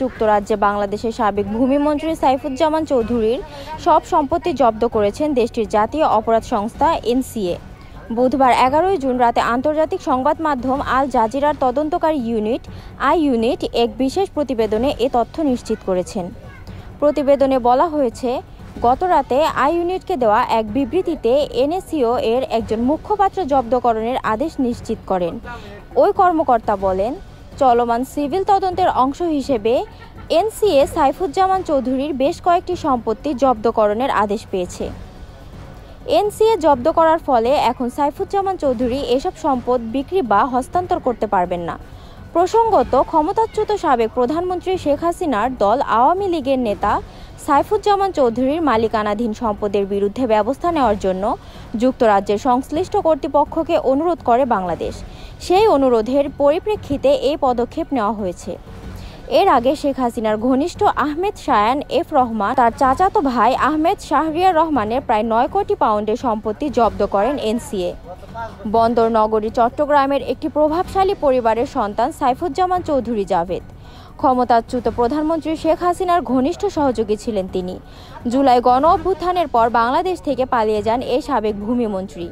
যুক্তরাজ্যে বাংলাদেশের সাবেক ভূমিমন্ত্রী সাইফুজ্জামান চৌধুরীর সব সম্পত্তি জব্দ করেছেন দেশটির জাতীয় অপরাধ সংস্থা এনসিএ। বুধবার 11 জুন রাতে আন্তর্জাতিক সংবাদ মাধ্যম আল জাজিরার তদন্তকারী ইউনিট এক বিশেষ প্রতিবেদনে এ তথ্য নিশ্চিত করেছেন। প্রতিবেদনে বলা হয়েছে, গত রাতে ইউনিটকে দেওয়া এক বিবৃতিতে এনএসিও এর একজন মুখপাত্র জব্দকরণের আদেশ নিশ্চিত করেন। ওই কর্মকর্তা বলেন, চলমান সিভিল তদন্তের অংশ হিসেবে এনসিএ সাইফুজ্জামান চৌধুরীর বেশ কয়েকটি সম্পত্তি জব্দকরণের আদেশ পেয়েছে। এনসিএ জব্দ করার ফলে এখন সাইফুজ্জামান চৌধুরী এসব সম্পদ বিক্রি বা হস্তান্তর করতে পারবেন না। প্রসঙ্গত, ক্ষমতাচ্যুত সাবেক প্রধানমন্ত্রী শেখ হাসিনার দল আওয়ামী লীগের নেতা সাইফুজ্জামান চৌধুরীর মালিকানাধীন সম্পদের বিরুদ্ধে ব্যবস্থা নেওয়ার জন্য যুক্তরাজ্যের সংশ্লিষ্ট কর্তৃপক্ষকে অনুরোধ করে বাংলাদেশ। সেই অনুরোধের পরিপ্রেক্ষিতে এই পদক্ষেপ নেওয়া হয়েছে। এর আগে শেখ হাসিনার ঘনিষ্ঠ আহমেদ শায়ান এফ রহমান তার চাচাতো ভাই আহমেদ শাহরিয়ার রহমানের প্রায় 9 কোটি পাউন্ডের সম্পত্তি জব্দ করেন এনসিএ। বন্দর নগরী চট্টগ্রামের একটি প্রভাবশালী পরিবারের সন্তান সাইফুজ্জামান চৌধুরী জাভেদ। ক্ষমতাচ্যুত প্রধানমন্ত্রী শেখ হাসিনার ঘনিষ্ঠ সহযোগী ছিলেন তিনি। জুলাই গণ অভ্যুত্থানের পর বাংলাদেশ থেকে পালিয়ে যান এই সাবেক ভূমিমন্ত্রী।